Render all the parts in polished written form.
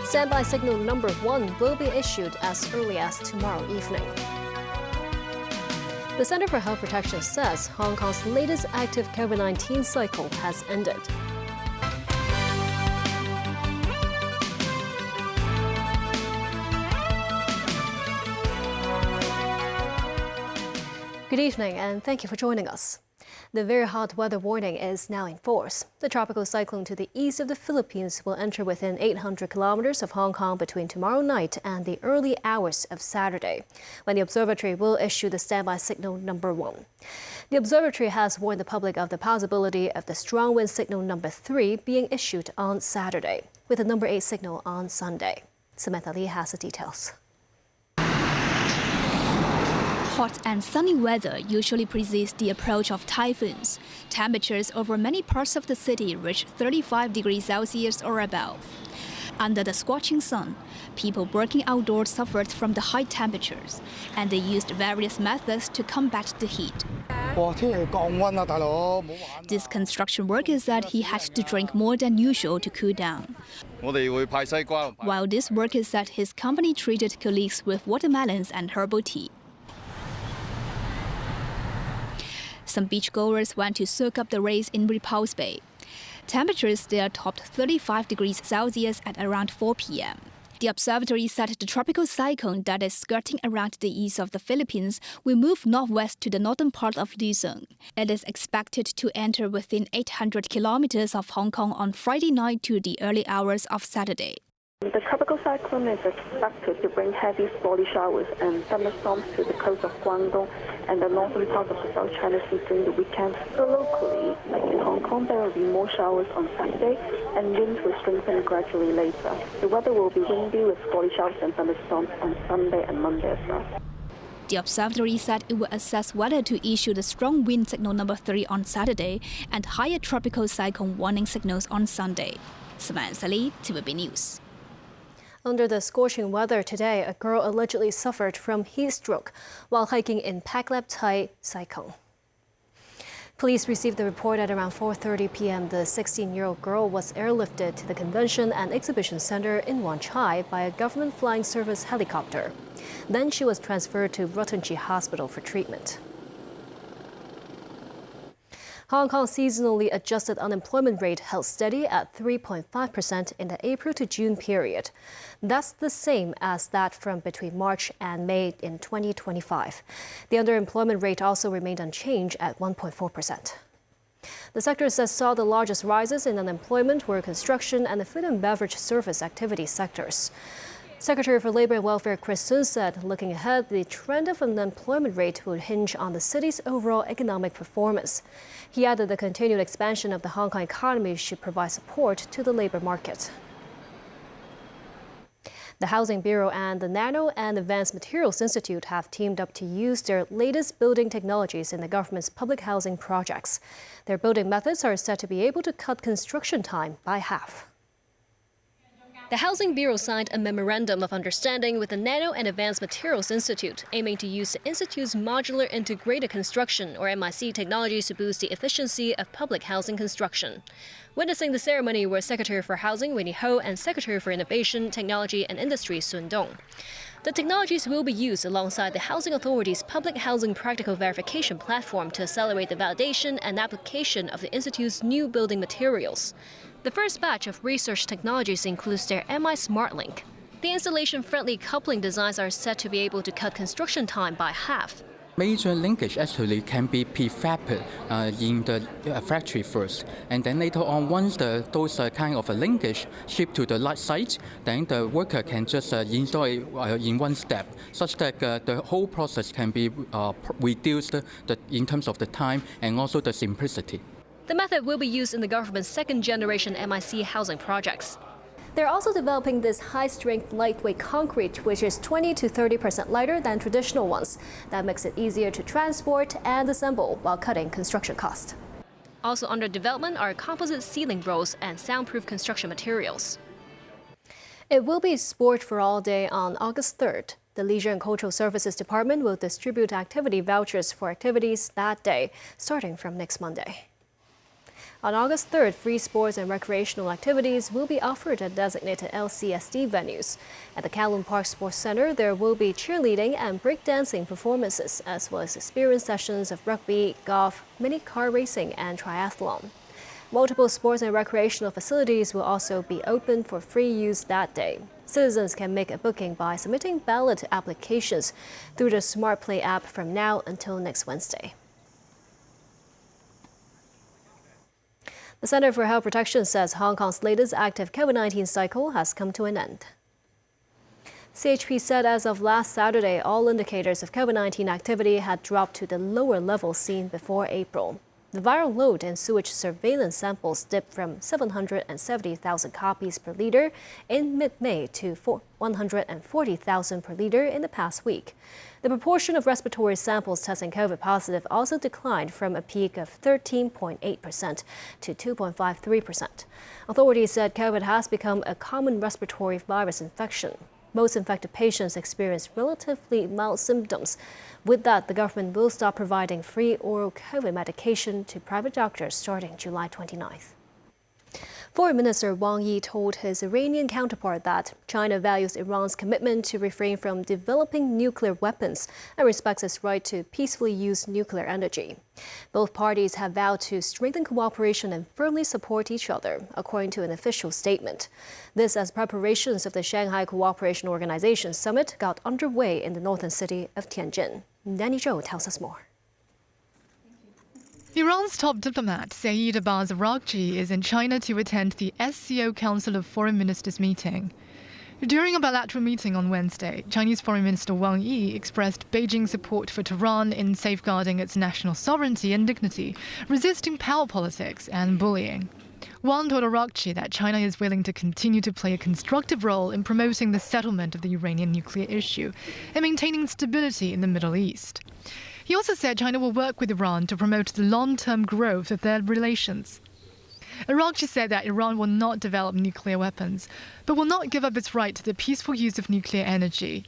Standby signal number 1 will be issued as early as tomorrow evening. The Center for Health Protection says Hong Kong's latest active COVID-19 cycle has ended. Good evening and thank you for joining us. The very hot weather warning is now in force. The tropical cyclone to the east of the Philippines will enter within 800 kilometers of Hong Kong between tomorrow night and the early hours of Saturday, when the observatory will issue the standby signal number 1. The observatory has warned the public of the possibility of the strong wind signal number 3 being issued on Saturday, with the number 8 signal on Sunday. Samantha Lee has the details. Hot and sunny weather usually precedes the approach of typhoons. Temperatures over many parts of the city reach 35 degrees Celsius or above. Under the scorching sun, people working outdoors suffered from the high temperatures, and they used various methods to combat the heat. This construction worker said he had to drink more than usual to cool down. While this worker said his company treated colleagues with watermelons and herbal tea. Some beachgoers went to soak up the rays in Repulse Bay. Temperatures there topped 35 degrees Celsius at around 4 p.m. The observatory said the tropical cyclone that is skirting around the east of the Philippines will move northwest to the northern part of Luzon. It is expected to enter within 800 kilometers of Hong Kong on Friday night to the early hours of Saturday. The tropical cyclone is expected to bring heavy squally showers and thunderstorms to the coast of Guangdong and the northern part of the South China Sea during the weekend. So locally, like in Hong Kong, there will be more showers on Saturday and winds will strengthen gradually later. The weather will be windy with squally showers and thunderstorms on Sunday and Monday as well. The observatory said it will assess whether to issue the strong wind signal number 3 on Saturday and higher tropical cyclone warning signals on Sunday. Samantha Lee, TVB News. Under the scorching weather today, a girl allegedly suffered from heat stroke while hiking in Pak Lap Tai, Sai-kung. Police received the report at around 4:30 p.m. The 16-year-old girl was airlifted to the Convention and Exhibition Center in Wan Chai by a government flying service helicopter. Then she was transferred to Rottenchi Hospital for treatment. Hong Kong's seasonally adjusted unemployment rate held steady at 3.5% in the April to June period. That's the same as that from between March and May in 2025. The underemployment rate also remained unchanged at 1.4%. The sectors that saw the largest rises in unemployment were construction and the food and beverage service activity sectors. Secretary for Labor and Welfare Chris Sun said, looking ahead, the trend of unemployment rate would hinge on the city's overall economic performance. He added the continued expansion of the Hong Kong economy should provide support to the labor market. The Housing Bureau and the Nano and Advanced Materials Institute have teamed up to use their latest building technologies in the government's public housing projects. Their building methods are said to be able to cut construction time by half. The Housing Bureau signed a memorandum of understanding with the Nano and Advanced Materials Institute, aiming to use the Institute's Modular Integrated Construction, or MIC, technologies to boost the efficiency of public housing construction. Witnessing the ceremony were Secretary for Housing Winnie Ho and Secretary for Innovation, Technology and Industry Sun Dong. The technologies will be used alongside the Housing Authority's Public Housing Practical Verification platform to accelerate the validation and application of the Institute's new building materials. The first batch of research technologies includes their MI SmartLink. The installation-friendly coupling designs are said to be able to cut construction time by half. Major linkage actually can be prefabbed in the factory first, and then later on, once those kind of a linkage shipped to the light site, then the worker can just install it in one step, such that the whole process can be reduced in terms of the time and also the simplicity. The method will be used in the government's second-generation MIC housing projects. They're also developing this high-strength, lightweight concrete, which is 20 to 30% lighter than traditional ones. That makes it easier to transport and assemble while cutting construction costs. Also under development are composite ceiling rolls and soundproof construction materials. It will be sport for all day on August 3rd. The Leisure and Cultural Services Department will distribute activity vouchers for activities that day, starting from next Monday. On August 3rd, free sports and recreational activities will be offered at designated LCSD venues. At the Kowloon Park Sports Center, there will be cheerleading and breakdancing performances, as well as experience sessions of rugby, golf, mini car racing, and triathlon. Multiple sports and recreational facilities will also be open for free use that day. Citizens can make a booking by submitting ballot applications through the Smart Play app from now until next Wednesday. The Center for Health Protection says Hong Kong's latest active COVID-19 cycle has come to an end. CHP said as of last Saturday, all indicators of COVID-19 activity had dropped to the lower level seen before April. The viral load in sewage surveillance samples dipped from 770,000 copies per liter in mid-May to 140,000 per liter in the past week. The proportion of respiratory samples testing COVID positive also declined from a peak of 13.8% to 2.53%. Authorities said COVID has become a common respiratory virus infection. Most infected patients experience relatively mild symptoms. With that, the government will stop providing free oral COVID medication to private doctors starting July 29th. Foreign Minister Wang Yi told his Iranian counterpart that China values Iran's commitment to refrain from developing nuclear weapons and respects its right to peacefully use nuclear energy. Both parties have vowed to strengthen cooperation and firmly support each other, according to an official statement. This as preparations of the Shanghai Cooperation Organization summit got underway in the northern city of Tianjin. Danny Zhou tells us more. Iran's top diplomat, Saeed Abbas Araghchi, is in China to attend the SCO Council of Foreign Ministers meeting. During a bilateral meeting on Wednesday, Chinese Foreign Minister Wang Yi expressed Beijing's support for Tehran in safeguarding its national sovereignty and dignity, resisting power politics and bullying. Wang told Araghchi that China is willing to continue to play a constructive role in promoting the settlement of the Iranian nuclear issue and maintaining stability in the Middle East. He also said China will work with Iran to promote the long-term growth of their relations. Araghchi said that Iran will not develop nuclear weapons, but will not give up its right to the peaceful use of nuclear energy.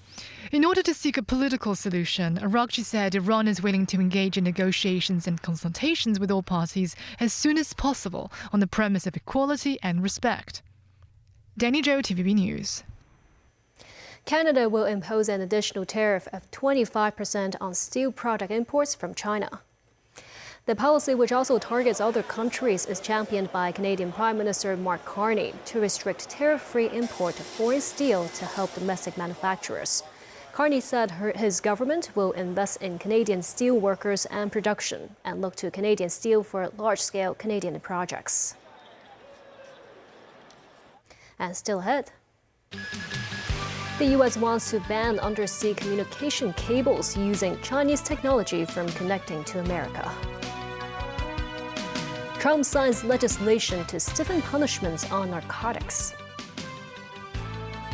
In order to seek a political solution, Araghchi said Iran is willing to engage in negotiations and consultations with all parties as soon as possible on the premise of equality and respect. Danny Zhou, TVB News. Canada will impose an additional tariff of 25% on steel product imports from China. The policy, which also targets other countries, is championed by Canadian Prime Minister Mark Carney to restrict tariff-free import of foreign steel to help domestic manufacturers. Carney said his government will invest in Canadian steel workers and production and look to Canadian steel for large-scale Canadian projects. And still ahead. The U.S. wants to ban undersea communication cables using Chinese technology from connecting to America. Trump signs legislation to stiffen punishments on narcotics.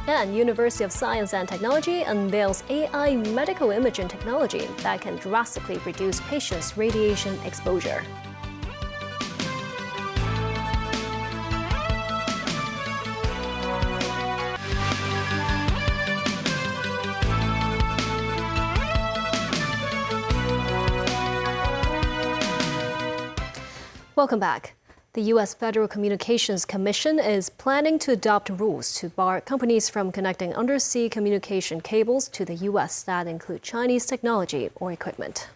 And University of Science and Technology unveils AI medical imaging technology that can drastically reduce patients' radiation exposure. Welcome back. The U.S. Federal Communications Commission is planning to adopt rules to bar companies from connecting undersea communication cables to the U.S. that include Chinese technology or equipment.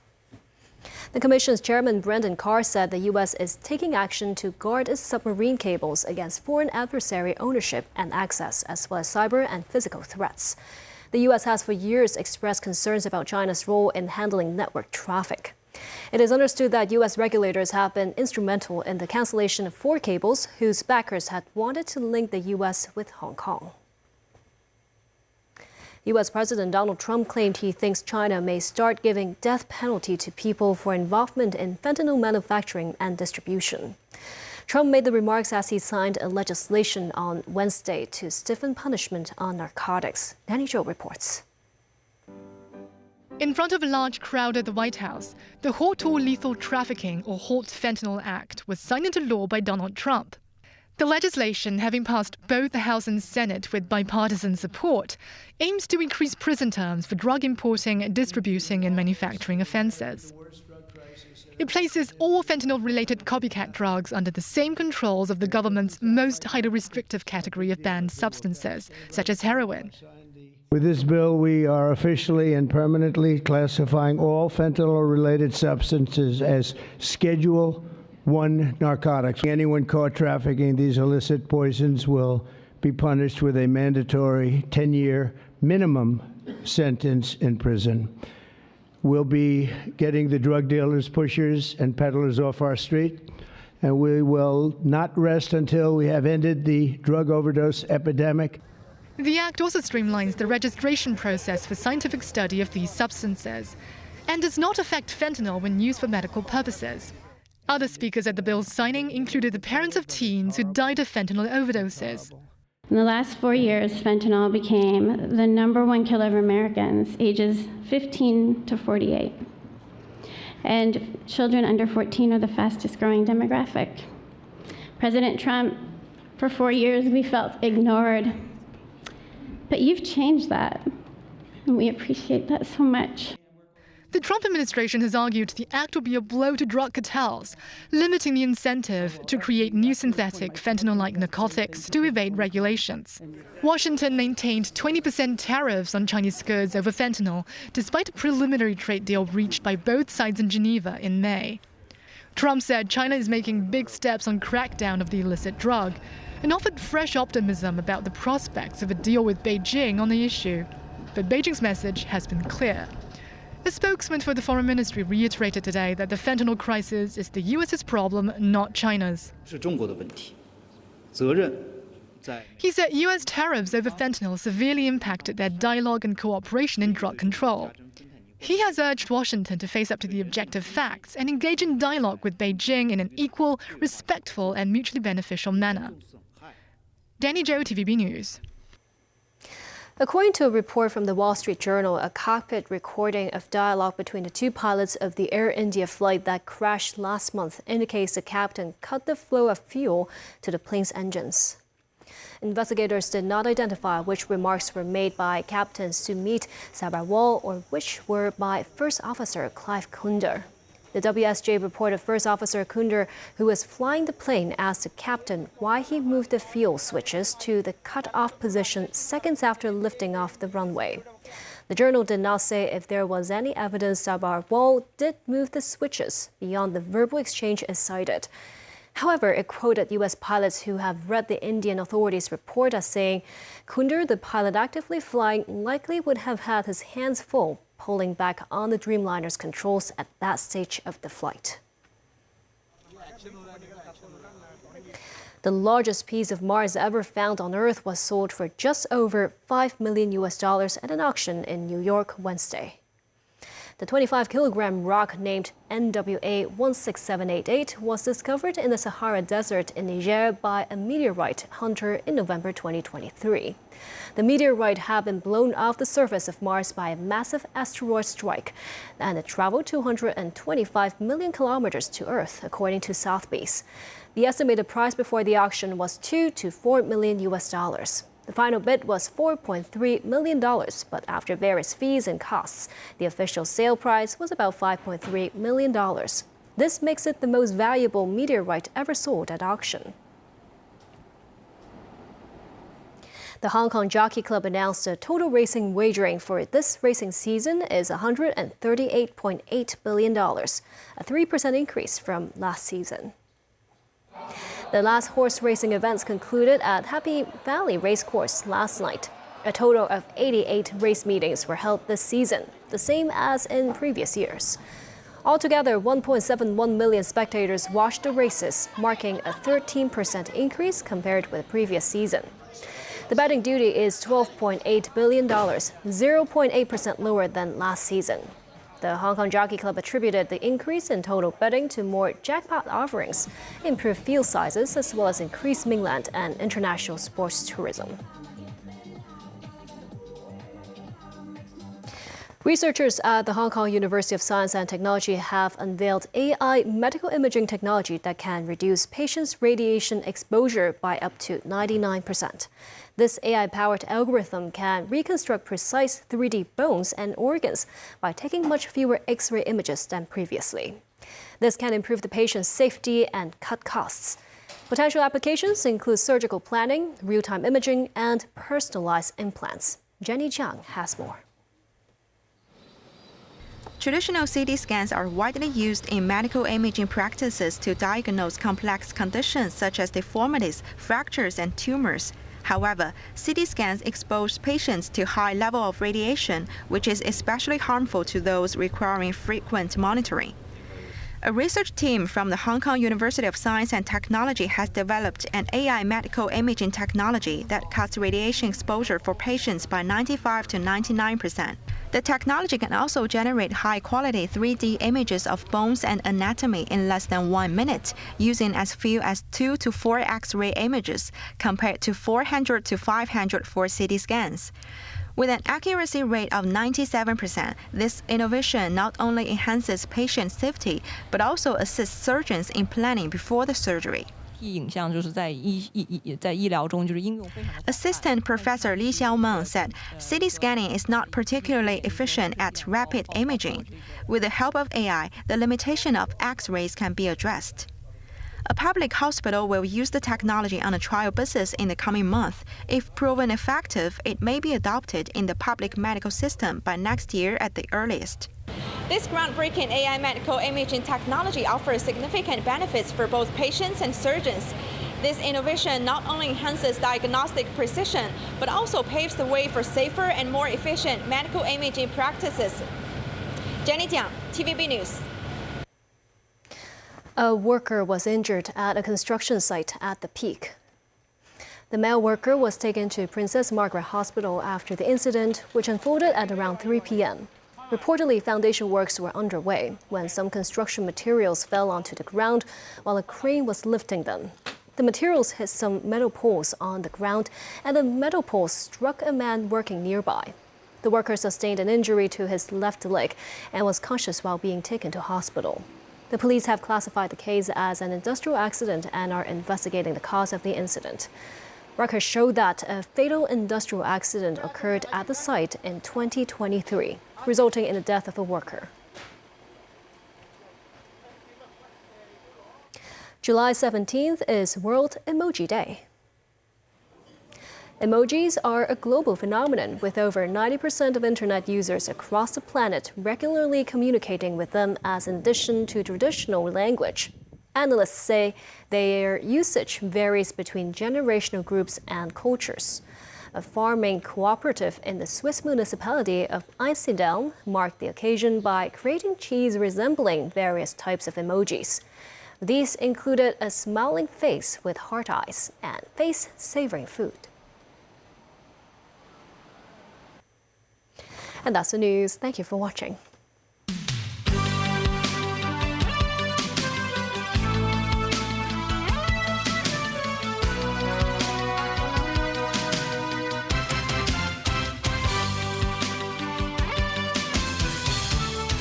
The Commission's chairman, Brendan Carr, said the U.S. is taking action to guard its submarine cables against foreign adversary ownership and access, as well as cyber and physical threats. The U.S. has for years expressed concerns about China's role in handling network traffic. It is understood that U.S. regulators have been instrumental in the cancellation of 4 cables whose backers had wanted to link the U.S. with Hong Kong. U.S. President Donald Trump claimed he thinks China may start giving death penalty to people for involvement in fentanyl manufacturing and distribution. Trump made the remarks as he signed a legislation on Wednesday to stiffen punishment on narcotics. Danny Zhou reports. In front of a large crowd at the White House, the Halt All Lethal Trafficking or Halt Fentanyl Act was signed into law by Donald Trump. The legislation, having passed both the House and Senate with bipartisan support, aims to increase prison terms for drug importing, distributing and manufacturing offences. It places all fentanyl-related copycat drugs under the same controls of the government's most highly restrictive category of banned substances, such as heroin. With this bill, we are officially and permanently classifying all fentanyl-related substances as Schedule 1 narcotics. Anyone caught trafficking these illicit poisons will be punished with a mandatory 10-year minimum sentence in prison. We'll be getting the drug dealers, pushers, and peddlers off our street, and we will not rest until we have ended the drug overdose epidemic. The Act also streamlines the registration process for scientific study of these substances and does not affect fentanyl when used for medical purposes. Other speakers at the bill's signing included the parents of teens who died of fentanyl overdoses. In the last 4 years, fentanyl became the #1 killer of Americans ages 15 to 48. And children under 14 are the fastest growing demographic. President Trump, for 4 years, we felt ignored. But you've changed that, and we appreciate that so much. The Trump administration has argued the act will be a blow to drug cartels, limiting the incentive to create new synthetic fentanyl-like narcotics to evade regulations. Washington maintained 20% tariffs on Chinese goods over fentanyl, despite a preliminary trade deal reached by both sides in Geneva in May. Trump said China is making big steps on crackdown of the illicit drug, and offered fresh optimism about the prospects of a deal with Beijing on the issue. But Beijing's message has been clear. A spokesman for the Foreign Ministry reiterated today that the fentanyl crisis is the US's problem, not China's. He said US tariffs over fentanyl severely impacted their dialogue and cooperation in drug control. He has urged Washington to face up to the objective facts and engage in dialogue with Beijing in an equal, respectful, and mutually beneficial manner. Danny Zhou, TVB News. According to a report from the Wall Street Journal, a cockpit recording of dialogue between the two pilots of the Air India flight that crashed last month indicates the captain cut the flow of fuel to the plane's engines. Investigators did not identify which remarks were made by Captain Sumit Sabharwal or which were by First Officer Clive Kunder. The WSJ reported First Officer Kunder, who was flying the plane, asked the captain why he moved the fuel switches to the cut-off position seconds after lifting off the runway. The journal did not say if there was any evidence Sabharwal did move the switches beyond the verbal exchange it cited. However, it quoted U.S. pilots who have read the Indian authorities' report as saying Kunder, the pilot actively flying, likely would have had his hands full pulling back on the Dreamliner's controls at that stage of the flight. The largest piece of Mars ever found on Earth was sold for just over $5 million at an auction in New York Wednesday. The 25-kilogram rock named NWA 16788 was discovered in the Sahara Desert in Niger by a meteorite hunter in November 2023. The meteorite had been blown off the surface of Mars by a massive asteroid strike, and it traveled 225 million kilometers to Earth, according to Sotheby's. The estimated price before the auction was $2 to $4 million. The final bid was $4.3 million, but after various fees and costs, the official sale price was about $5.3 million. This makes it the most valuable meteorite ever sold at auction. The Hong Kong Jockey Club announced the total racing wagering for this racing season is $138.8 billion, a 3% increase from last season. The last horse racing events concluded at Happy Valley Racecourse last night. A total of 88 race meetings were held this season, the same as in previous years. Altogether, 1.71 million spectators watched the races, marking a 13% increase compared with the previous season. The betting duty is $12.8 billion, 0.8% lower than last season. The Hong Kong Jockey Club attributed the increase in total betting to more jackpot offerings, improved field sizes, as well as increased mainland and international sports tourism. Researchers at the Hong Kong University of Science and Technology have unveiled AI medical imaging technology that can reduce patients' radiation exposure by up to 99%. This AI-powered algorithm can reconstruct precise 3D bones and organs by taking much fewer X-ray images than previously. This can improve the patient's safety and cut costs. Potential applications include surgical planning, real-time imaging, and personalized implants. Jenny Jiang has more. Traditional CT scans are widely used in medical imaging practices to diagnose complex conditions such as deformities, fractures, and tumors. However, CT scans expose patients to high level of radiation, which is especially harmful to those requiring frequent monitoring. A research team from the Hong Kong University of Science and Technology has developed an AI medical imaging technology that cuts radiation exposure for patients by 95 to 99%. The technology can also generate high-quality 3D images of bones and anatomy in less than 1 minute, using as few as 2 to 4 X-ray images, compared to 400 to 500 for CT scans. With an accuracy rate of 97%, this innovation not only enhances patient safety, but also assists surgeons in planning before the surgery. Assistant Professor Li Xiaomeng said, CT scanning is not particularly efficient at rapid imaging. With the help of AI, the limitation of X-rays can be addressed. A public hospital will use the technology on a trial basis in the coming month. If proven effective, it may be adopted in the public medical system by next year at the earliest. This groundbreaking AI medical imaging technology offers significant benefits for both patients and surgeons. This innovation not only enhances diagnostic precision, but also paves the way for safer and more efficient medical imaging practices. Jenny Jiang, TVB News. A worker was injured at a construction site at the Peak. The male worker was taken to Princess Margaret Hospital after the incident, which unfolded at around 3 p.m. Reportedly, foundation works were underway when some construction materials fell onto the ground while a crane was lifting them. The materials hit some metal poles on the ground, and the metal poles struck a man working nearby. The worker sustained an injury to his left leg and was conscious while being taken to hospital. The police have classified the case as an industrial accident and are investigating the cause of the incident. Records show that a fatal industrial accident occurred at the site in 2023, resulting in the death of a worker. July 17th is World Emoji Day. Emojis are a global phenomenon, with over 90% of internet users across the planet regularly communicating with them as an addition to traditional language. Analysts say their usage varies between generational groups and cultures. A farming cooperative in the Swiss municipality of Einsiedeln marked the occasion by creating cheese resembling various types of emojis. These included a smiling face with heart eyes and face savoring food. And that's the news. Thank you for watching.